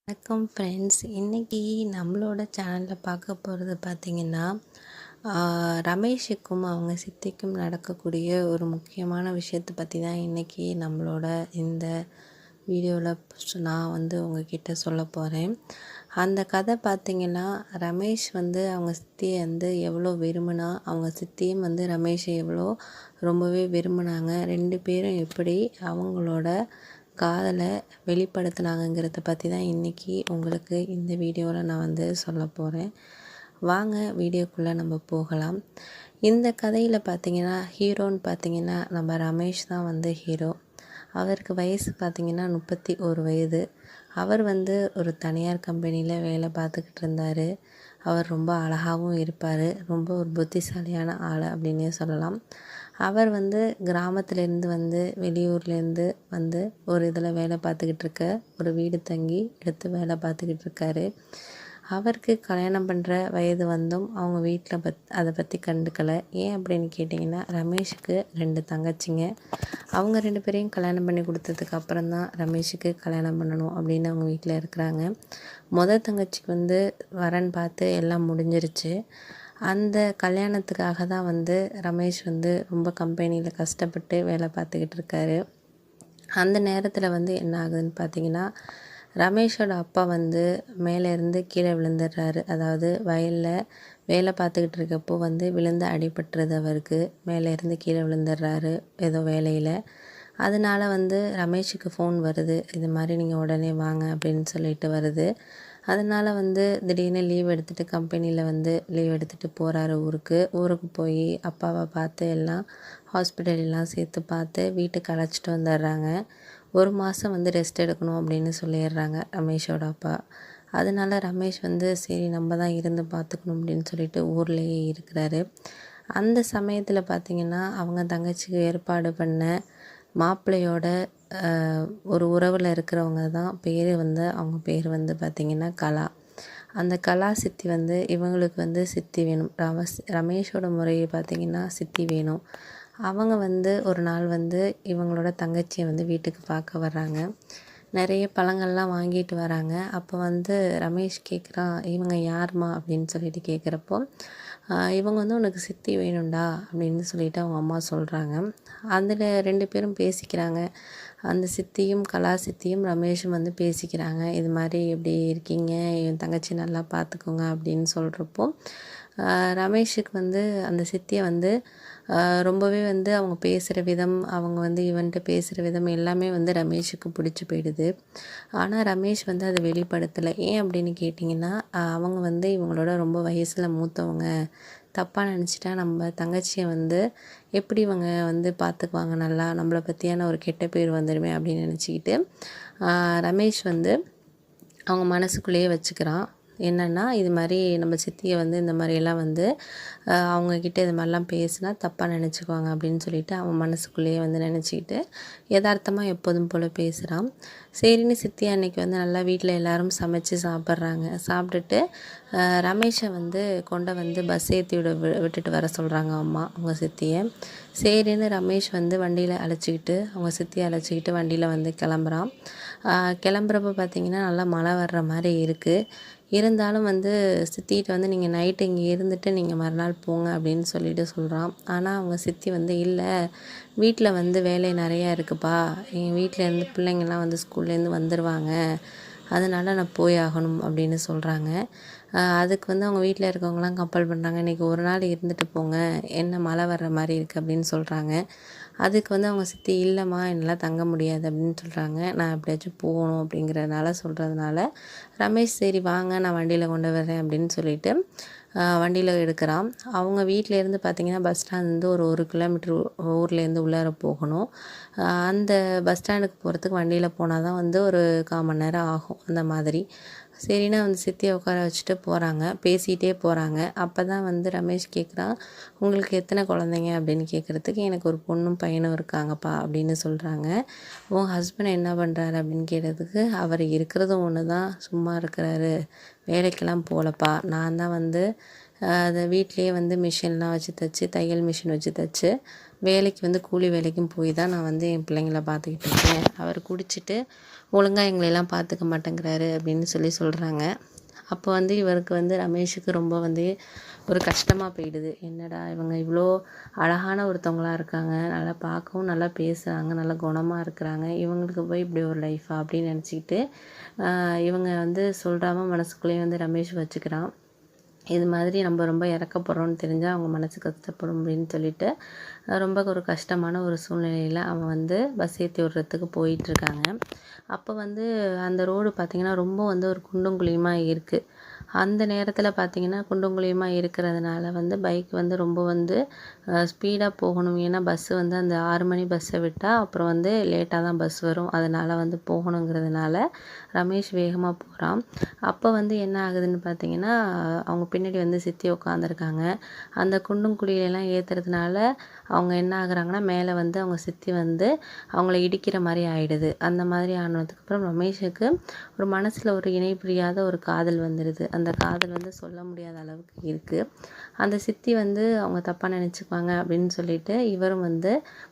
வணக்கம் ஃப்ரெண்ட்ஸ். இன்றைக்கி நம்மளோட சேனலில் பார்க்க போகிறது பார்த்திங்கன்னா, ரமேஷுக்கும் அவங்க சித்திக்கும் நடக்கக்கூடிய ஒரு முக்கியமான விஷயத்தை பற்றி தான் இன்றைக்கி நம்மளோட இந்த வீடியோவில் நான் உங்ககிட்ட சொல்ல போகிறேன். அந்த கதை பார்த்திங்கன்னா, ரமேஷ் அவங்க சித்தியை எவ்வளோ விரும்பினா, அவங்க சித்தியும் ரமேஷை எவ்வளோ ரொம்பவே விரும்பினாங்க. 2 பேரும் எப்படி அவங்களோட காதலை வெளிப்படுத்தினாங்கங்கிறத பற்றி தான் இன்றைக்கி உங்களுக்கு இந்த வீடியோவில் நான் சொல்ல போகிறேன். வாங்க வீடியோக்குள்ளே நம்ம போகலாம். இந்த கதையில் பார்த்திங்கன்னா ஹீரோன்னு பார்த்திங்கன்னா நம்ம ரமேஷ் தான் ஹீரோ. அவருக்கு வயசு பார்த்திங்கன்னா 31 வயது. அவர் ஒரு தனியார் கம்பெனியில் வேலை பார்த்துக்கிட்டு இருந்தார். அவர் ரொம்ப அழகாகவும் இருப்பார். ரொம்ப ஒரு புத்திசாலியான ஆள் அப்படின்னே சொல்லலாம். அவர் கிராமத்துலேருந்து வெளியூர்லேருந்து ஒரு இதில் வேலை பார்த்துக்கிட்டு இருக்க, ஒரு வீடு தங்கி எடுத்து வேலை பார்த்துக்கிட்டு இருக்காரு. அவருக்கு கல்யாணம் பண்ணுற வயது அவங்க வீட்டில் அதை பற்றி கண்டுக்கலை. ஏன் அப்படின்னு கேட்டிங்கன்னா, ரமேஷுக்கு 2 தங்கச்சிங்க. அவங்க 2 பேரையும் கல்யாணம் பண்ணி கொடுத்ததுக்கு அப்புறம் தான் ரமேஷுக்கு கல்யாணம் பண்ணணும் அப்படின்னு அவங்க வீட்டில் இருக்கிறாங்க. தங்கச்சிக்கு வரன் பார்த்து எல்லாம் முடிஞ்சிருச்சு. அந்த கல்யாணத்துக்காக தான் ரமேஷ் ரொம்ப கம்பெனியில் கஷ்டப்பட்டு வேலை பார்த்துக்கிட்டு இருக்காரு. அந்த நேரத்தில் என்ன ஆகுதுன்னு பார்த்தீங்கன்னா, ரமேஷோட அப்பா மேலேருந்து கீழே விழுந்துடுறாரு. அதாவது வயலில் வேலை பார்த்துக்கிட்டு இருக்கப்போ விழுந்து அடிபட்டுறது அவருக்கு. மேலேருந்து கீழே விழுந்துடுறாரு ஏதோ வேலையில். அதனால் ரமேஷுக்கு ஃபோன் வருது, இது மாதிரி நீங்கள் உடனே வாங்க அப்படின்னு சொல்லிட்டு வருது. அதனால் திடீர்னு லீவ் எடுத்துகிட்டு கம்பெனியில் லீவ் எடுத்துகிட்டு போகிறாரு ஊருக்கு போய் அப்பாவை பார்த்து எல்லாம் ஹாஸ்பிட்டல் எல்லாம் சேர்த்து பார்த்து வீட்டுக்கு அழைச்சிட்டு வந்துடுறாங்க. 1 மாதம் ரெஸ்ட் எடுக்கணும் அப்படின்னு சொல்லிடுறாங்க ரமேஷோட அப்பா. அதனால் ரமேஷ் சரி நம்ம தான் இருந்து பார்த்துக்கணும் அப்படின்னு சொல்லிட்டு ஊர்லேயே இருக்கிறாரு. அந்த சமயத்தில் பார்த்திங்கன்னா, அவங்க தங்கச்சிக்கு ஏற்பாடு பண்ண மாப்பிள்ளையோட ஒரு உறவில் இருக்கிறவங்க தான் பேர் அவங்க பேர் பார்த்திங்கன்னா கலா. அந்த கலா சித்தி இவங்களுக்கு சித்தி வேணும். ரமேஷோட முறையை பார்த்திங்கன்னா சித்தி வேணும். அவங்க ஒரு நாள் இவங்களோட தங்கச்சியை வீட்டுக்கு பார்க்க வர்றாங்க. நிறைய பழங்கள்லாம் வாங்கிட்டு வராங்க. அப்போ ரமேஷ் கேட்குறான், இவங்க யாருமா அப்படின்னு சொல்லிட்டு கேட்குறப்போ, இவங்க உனக்கு சித்தி வேணும்டா அப்படின்னு சொல்லிட்டு அவங்க அம்மா சொல்கிறாங்க. அதில் 2 பேரும் பேசிக்கிறாங்க. அந்த சித்தியும் கலா சித்தியும் ரமேஷும் பேசிக்கிறாங்க. இது மாதிரி எப்படி இருக்கீங்க, என் தங்கச்சி நல்லா பார்த்துக்கோங்க அப்படின்னு சொல்கிறப்போ, ரமேஷுக்கு அந்த சித்தியை ரொம்பவே அவங்க பேசுகிற விதம், அவங்க இவன்ட்டு பேசுகிற விதம் எல்லாமே ரமேஷுக்கு பிடிச்சி போயிடுது. ஆனால் ரமேஷ் அதை வெளிப்படுத்தலை. ஏன் அப்படின்னு கேட்டிங்கன்னா, அவங்க இவங்களோட ரொம்ப வயசில் மூத்தவங்க. தப்பாக நினச்சிட்டா நம்ம தங்கச்சியை எப்படி இவங்க பார்த்துக்குவாங்க, நல்லா நம்மளை பற்றியான ஒரு கெட்ட பேர் வந்துடுமே அப்படின்னு நினச்சிக்கிட்டு ரமேஷ் அவங்க மனசுக்குள்ளேயே வச்சுக்கிறான். என்னென்னா, இது மாதிரி நம்ம சித்தியை இந்த மாதிரியெல்லாம் அவங்கக்கிட்ட இது மாதிரிலாம் பேசினா தப்பாக நினச்சிக்குவாங்க அப்படின்னு சொல்லிட்டு அவன் மனசுக்குள்ளேயே நினச்சிக்கிட்டு யதார்த்தமாக எப்போதும் போல் பேசுகிறான். சரின்னு சித்தி அன்றைக்கி நல்லா வீட்டில் எல்லோரும் சமைச்சு சாப்பிட்றாங்க. சாப்பிட்டுட்டு ரமேஷை கொண்டு பஸ் ஏற்றி விட்டுட்டு வர சொல்கிறாங்க அம்மா அவங்க சித்தியை. சரின்னு ரமேஷ் வண்டியில் அழைச்சிக்கிட்டு அவங்க சித்தியை அழைச்சிக்கிட்டு வண்டியில் கிளம்புறான். கிளம்புறப்ப பார்த்திங்கன்னா நல்லா மழை வர்ற மாதிரி இருக்குது. இருந்தாலும் சித்திகிட்ட நீங்கள் நைட்டு இங்கே இருந்துட்டு நீங்கள் மறுநாள் போங்க அப்படின்னு சொல்லிட்டு சொல்கிறான். ஆனால் அவங்க சித்தி இல்லை, வீட்டில் வேலை நிறையா இருக்குப்பா, எங்கள் வீட்டிலேருந்து பிள்ளைங்கள்லாம் ஸ்கூல்லேருந்து வந்துடுவாங்க, அதனால் நான் போய் ஆகணும் அப்படின்னு சொல்கிறாங்க. அதுக்கு அவங்க வீட்டில் இருக்கவங்களாம் கம்பல் பண்ணுறாங்க, இன்றைக்கி ஒரு நாள் இருந்துட்டு போங்க, என்ன மழை வர்ற மாதிரி இருக்குது அப்படின்னு சொல்கிறாங்க. அதுக்கு அவங்க சித்தி இல்லைம்மா என்னால் தங்க முடியாது அப்படின்னு சொல்கிறாங்க. நான் எப்படியாச்சும் போகணும் அப்படிங்கிறதுனால சொல்கிறதுனால ரமேஷ் சரி வாங்க நான் வண்டியில் கொண்டு வரேன் அப்படின்னு சொல்லிட்டு வண்டியில் எடுக்கிறான். அவங்க வீட்டிலேருந்து பார்த்திங்கன்னா பஸ் ஸ்டாண்ட் ஒரு 1 கிலோமீட்டர் ஊர்லேருந்து உள்ளார போகணும். அந்த பஸ் ஸ்டாண்டுக்கு போகிறதுக்கு வண்டியில் போனால் தான் ஒரு 1/4 மணி நேரம் ஆகும். அந்த மாதிரி சரின்னா சித்தியை உட்கார வச்சுட்டு போகிறாங்க, பேசிகிட்டே போகிறாங்க. அப்போ தான் ரமேஷ் கேட்குறான், உங்களுக்கு எத்தனை குழந்தைங்க அப்படின்னு கேட்குறதுக்கு, எனக்கு ஒரு பொண்ணும் பையனும் இருக்காங்கப்பா அப்படின்னு சொல்கிறாங்க. உன் ஹஸ்பண்ட் என்ன பண்ணுறாரு அப்படின்னு கேட்டதுக்கு, அவர் இருக்கிறதும் ஒன்று தான், சும்மா இருக்கிறாரு, வேலைக்கெல்லாம் போகலப்பா, நான் தான் அதை வீட்டிலேயே வந்து மிஷின்லாம் வச்சு தைச்சி, தையல் மிஷின் வச்சு தைச்சி, வேலைக்கு வந்து கூலி வேலைக்கும் போய் தான் நான் வந்து என் பிள்ளைங்கள பார்த்துக்கிட்டு இருக்கேன். அவர் குடிச்சிட்டு ஒழுங்காக எங்களெல்லாம் பார்த்துக்க மாட்டேங்கிறாரு அப்படின்னு சொல்கிறாங்க. அப்போ வந்து இவருக்கு வந்து ரமேஷுக்கு ரொம்ப வந்து ஒரு கஷ்டமாக போயிடுது. என்னடா இவங்க இவ்வளோ அழகான ஒருத்தவங்களா இருக்காங்க, நல்லா பார்க்கவும் நல்லா பேசுகிறாங்க, நல்லா குணமாக இருக்கிறாங்க, இவங்களுக்கு போய் இப்படி ஒரு லைஃபா அப்படின்னு நினச்சிக்கிட்டு இவங்க வந்து சொல்கிறாம மனசுக்குள்ளேயே வந்து ரமேஷ் வச்சுக்கிறான். இது மாதிரி நம்ம ரொம்ப இறக்கப்படுறோன்னு தெரிஞ்சால் அவங்க மனசு கஷ்டப்படும் அப்படின்னு சொல்லிட்டு ரொம்ப ஒரு கஷ்டமான ஒரு சூழ்நிலையில் அவன் வந்து பஸ் ஏற்றி விடுறதுக்கு போயிட்டுருக்காங்க. அப்போ வந்து அந்த ரோடு பார்த்திங்கன்னா ரொம்ப வந்து ஒரு குண்டும் குழியுமாக இருக்குது. அந்த நேரத்தில் பார்த்திங்கன்னா குண்டும் குழியுமாக இருக்கிறதுனால வந்து பைக் வந்து ரொம்ப வந்து ஸ்பீடாக போகணும். ஏன்னா பஸ்ஸு வந்து அந்த 6 மணி பஸ்ஸை விட்டால் அப்புறம் வந்து லேட்டாக தான் பஸ் வரும். அதனால் வந்து போகணுங்கிறதுனால ரமேஷ் வேகமாக போகிறான். அப்போ வந்து என்ன ஆகுதுன்னு பார்த்திங்கன்னா அவங்க பின்னாடி வந்து சித்தி உட்காந்துருக்காங்க. அந்த குண்டும் குழியெல்லாம் ஏற்றுறதுனால அவங்க என்ன ஆகுறாங்கன்னா மேலே வந்து அவங்க சித்தி வந்து அவங்கள இடிக்கிற மாதிரி ஆகிடுது. அந்த மாதிரி ஆனதுக்கப்புறம் ரமேஷுக்கு ஒரு மனசில் ஒரு இணை புரியாத ஒரு காதல் வந்துடுது. அந்த காதல் வந்து சொல்ல முடியாத அளவுக்கு இருக்குது. அந்த சித்தி வந்து அவங்க தப்பாக நினச்சிக்குவாங்க அப்படின்னு சொல்லிட்டு இவரும் வந்து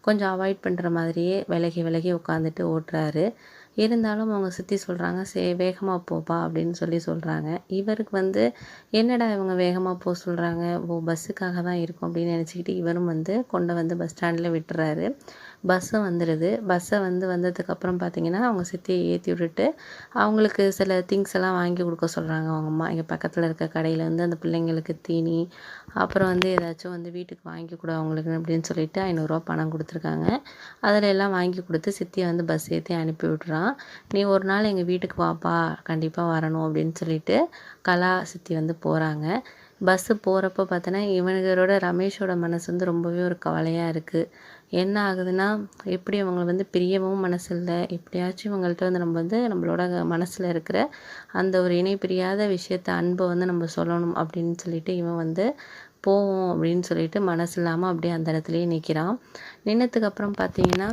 கொஞ்சம் அவாய்ட் பண்ணுற மாதிரியே விலகி விலகி உட்காந்துட்டு ஓட்டுறாரு. இருந்தாலும் அவங்க சித்தி சொல்கிறாங்க, வேகமாக போப்பா அப்படின்னு சொல்கிறாங்க. இவருக்கு வந்து என்னடா இவங்க வேகமாக போக சொல்கிறாங்க, பஸ்ஸுக்காக தான் இருக்கும் அப்படின்னு நினச்சிக்கிட்டு இவரும் வந்து கொண்டு வந்து பஸ் ஸ்டாண்டில் விட்டுறாரு. பஸ்ஸும் வந்துடுது. பஸ்ஸை வந்ததுக்கப்புறம் பார்த்திங்கன்னா அவங்க சித்தியை ஏற்றி விட்டுட்டு அவங்களுக்கு சில திங்ஸ் எல்லாம் வாங்கி கொடுக்க சொல்கிறாங்க அவங்க அம்மா. இங்கே பக்கத்தில் இருக்க கடையில் வந்து அந்த பிள்ளைங்களுக்கு தீனி, அப்புறம் வந்து ஏதாச்சும் வந்து வீட்டுக்கு வாங்கி கொடு அவங்களுக்கு அப்படின்னு சொல்லிட்டு 500 பணம் கொடுத்துருக்காங்க. அதில் எல்லாம் வாங்கி கொடுத்து சித்தியை வந்து பஸ் ஏற்றி அனுப்பி விட்றான். நீ ஒரு நாள் எங்கள் வீட்டுக்கு வாப்பா, கண்டிப்பாக வரணும் அப்படின்னு சொல்லிட்டு கலா சித்தி வந்து போகிறாங்க. பஸ்ஸு போகிறப்போ பார்த்தோன்னா இவனுங்களோட ரமேஷோட மனசு வந்து ரொம்பவே ஒரு கவலையாக இருக்குது. என்ன ஆகுதுன்னா எப்படி அவங்களை வந்து பிரியவும் மனசு இல்லை, எப்படியாச்சும் இவங்கள்ட்ட வந்து நம்ம வந்து நம்மளோட மனசில் இருக்கிற அந்த ஒரு இணை பிரியாத விஷயத்த அன்பை வந்து நம்ம சொல்லணும் அப்படின்னு சொல்லிட்டு இவன் வந்து போவோம் அப்படின்னு சொல்லிட்டு மனசு இல்லாமல் அப்படியே அந்த இடத்துலையே நிற்கிறான். நின்னதுக்கப்புறம் பார்த்தீங்கன்னா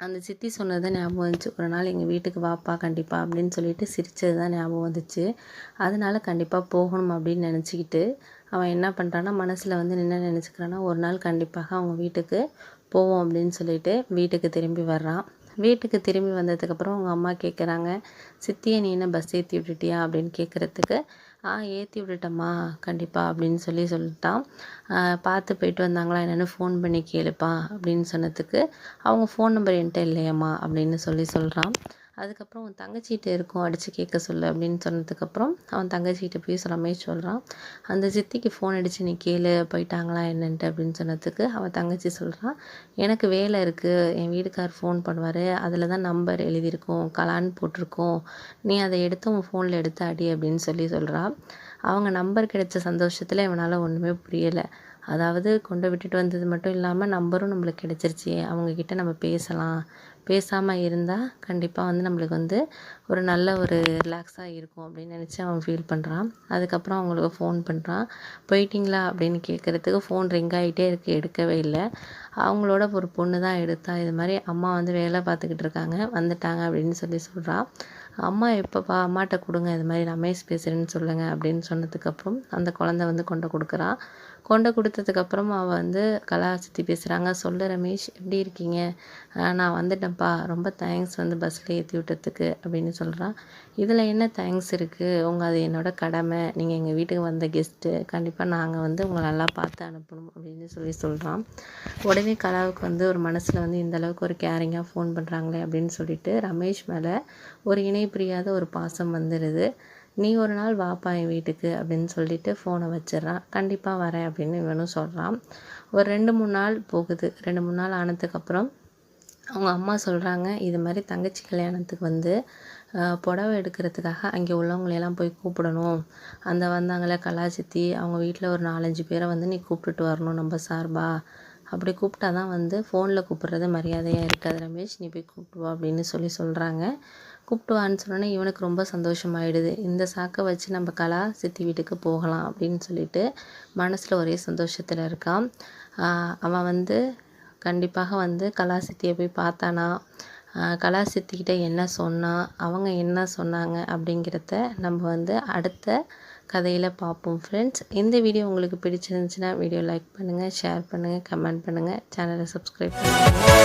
அந்த சித்தி சொன்னது ஞாபகம் வந்துச்சு. ஒரு நாள் எங்கள் வீட்டுக்கு வாப்பா கண்டிப்பாக அப்படின்னு சொல்லிட்டு சிரித்தது தான் ஞாபகம் வந்துச்சு. அதனால கண்டிப்பாக போகணும் அப்படின்னு நினச்சிக்கிட்டு அவன் என்ன பண்ணுறான்னா மனசில் வந்து என்ன நினச்சிக்கிறான்னா ஒரு நாள் கண்டிப்பாக அவங்க வீட்டுக்கு போவோம் அப்படின்னு சொல்லிட்டு வீட்டுக்கு திரும்பி வர்றான். வீட்டுக்கு திரும்பி வந்ததுக்கப்புறம் அவங்க அம்மா கேட்குறாங்க, சித்தியை நீ என்ன பஸ் ஏற்றி விட்டுட்டியா அப்படின்னு கேட்குறதுக்கு ஏற்றி விட்டுட்டம்மா கண்டிப்பாக அப்படின்னு சொல்லிட்டான். பார்த்து போயிட்டு வந்தாங்களா என்னென்னு ஃபோன் பண்ணி கேளுப்பா அப்படின்னு சொன்னதுக்கு அவங்க ஃபோன் நம்பர் என்கிட்ட இல்லையம்மா அப்படின்னு சொல்கிறான். அதுக்கப்புறம் அவன் தங்கச்சிகிட்ட இருக்கும் அடித்து கேட்க சொல்லு அப்படின்னு சொன்னதுக்கப்புறம் அவன் தங்கச்சிகிட்ட போய் ரமேஷ் சொல்கிறான், அந்த சித்திக்கு ஃபோன் அடித்து நீ கேளு போயிட்டாங்களா என்னன்ட்டு அப்படின்னு சொன்னதுக்கு அவன் தங்கச்சி சொல்கிறான், எனக்கு வேலை இருக்குது, என் வீட்டுக்கார் ஃபோன் பண்ணுவார், அதில் தான் நம்பர் எழுதியிருக்கோம், கலான்னு போட்டிருக்கோம், நீ அதை எடுத்து உன் ஃபோனில் எடுத்து அடி அப்படின்னு சொல்கிறான். அவங்க நம்பர் கிடைச்ச சந்தோஷத்தில் இவனால் ஒன்றுமே புரியலை. அதாவது கொண்டு விட்டுட்டு வந்தது மட்டும் இல்லாமல் நம்பரும் நம்மளுக்கு கிடச்சிருச்சு, அவங்கக்கிட்ட நம்ம பேசலாம், பேசாமல் இருந்தால் கண்டிப்பாக வந்து நம்மளுக்கு வந்து ஒரு நல்ல ஒரு ரிலாக்ஸாக இருக்கும் அப்படின்னு நினச்சி அவன் ஃபீல் பண்ணுறான். அதுக்கப்புறம் அவங்களுக்கு ஃபோன் பண்ணுறான். போயிட்டிங்களா அப்படின்னு கேட்குறதுக்கு ஃபோன் ரிங் ஆகிட்டே இருக்குது, எடுக்கவே இல்லை. அவங்களோட ஒரு பொண்ணு தான் எடுத்தா. இது மாதிரி அம்மா வந்து வேலை பார்த்துக்கிட்டு இருக்காங்க, வந்துட்டாங்க அப்படின்னு சொல்கிறான். அம்மா எப்போப்பா, அம்மாட்ட கொடுங்க, இது மாதிரி ரமேஷ் பேசுகிறேன்னு சொல்லுங்கள் அப்படின்னு சொன்னதுக்கப்புறம் அந்த குழந்தை வந்து கொண்டு கொடுக்குறான். கொண்டு கொடுத்ததுக்கப்புறம் அவள் வந்து கலா சித்தி பேசுகிறாங்க, சொல்லு ரமேஷ் எப்படி இருக்கீங்க, நான் வந்துட்டேன்ப்பா, ரொம்ப தேங்க்ஸ் வந்து பஸ்ஸில் ஏற்றி விட்டதுக்கு அப்படின்னு சொல்கிறான். இதில் என்ன தேங்க்ஸ் இருக்குது, அது என்னோட கடமை, நீங்கள் எங்கள் வீட்டுக்கு வந்த கெஸ்ட்டு, கண்டிப்பாக நாங்கள் வந்து உங்களை நல்லா பார்த்து அனுப்பணும் அப்படின்னு சொல்கிறான். உடனே கலாவுக்கு வந்து ஒரு மனசில் வந்து இந்தளவுக்கு ஒரு கேரிங்காக ஃபோன் பண்ணுறாங்களே அப்படின்னு சொல்லிட்டு ரமேஷ் மேலே ஒரு இணை புரியாத ஒரு பாசம் வந்துடுது. நீ ஒரு நாள் வாப்பா என் வீட்டுக்கு அப்படின்னு சொல்லிட்டு ஃபோனை வச்சிடுறான். கண்டிப்பாக வரேன் அப்படின்னு இவனும் சொல்கிறான். ஒரு 2-3 நாள் போகுது. 2-3 நாள் ஆனதுக்கப்புறம் அவங்க அம்மா சொல்கிறாங்க, இது மாதிரி தங்கச்சி கல்யாணத்துக்கு வந்து புடவை எடுக்கிறதுக்காக அங்கே உள்ளவங்களையெல்லாம் போய் கூப்பிடணும், அந்த வந்தாங்களே கலா சித்தி, அவங்க வீட்டில் ஒரு 4-5 பேரை வந்து நீ கூப்பிட்டுட்டு வரணும் நம்ம சார்பா, அப்படி கூப்பிட்டா தான் வந்து ஃபோனில் கூப்பிட்றது மரியாதையாக இருக்காது ரமேஷ், நீ போய் கூப்பிட்டு வா அப்படின்னு சொல்கிறாங்க. கூப்பிட்டு வான்னு சொன்னோன்னே இவனுக்கு ரொம்ப சந்தோஷமாயிடுது. இந்த சாக்கை வச்சு நம்ம கலா சித்தி வீட்டுக்கு போகலாம் அப்படின்னு சொல்லிட்டு மனசில் ஒரே சந்தோஷத்தில் இருக்கான். அவன் வந்து கண்டிப்பாக வந்து கலா சித்தியை போய் பார்த்தானா, கலா சித்திக்கிட்ட என்ன சொன்னான், அவங்க என்ன சொன்னாங்க அப்படிங்கிறத நம்ம வந்து அடுத்த கதையில் பார்ப்போம் ஃப்ரெண்ட்ஸ். இந்த வீடியோ உங்களுக்கு பிடிச்சிருந்துச்சுன்னா வீடியோ லைக் பண்ணுங்கள், ஷேர் பண்ணுங்கள், கமெண்ட் பண்ணுங்கள், சேனலை சப்ஸ்கிரைப் பண்ணுங்கள்.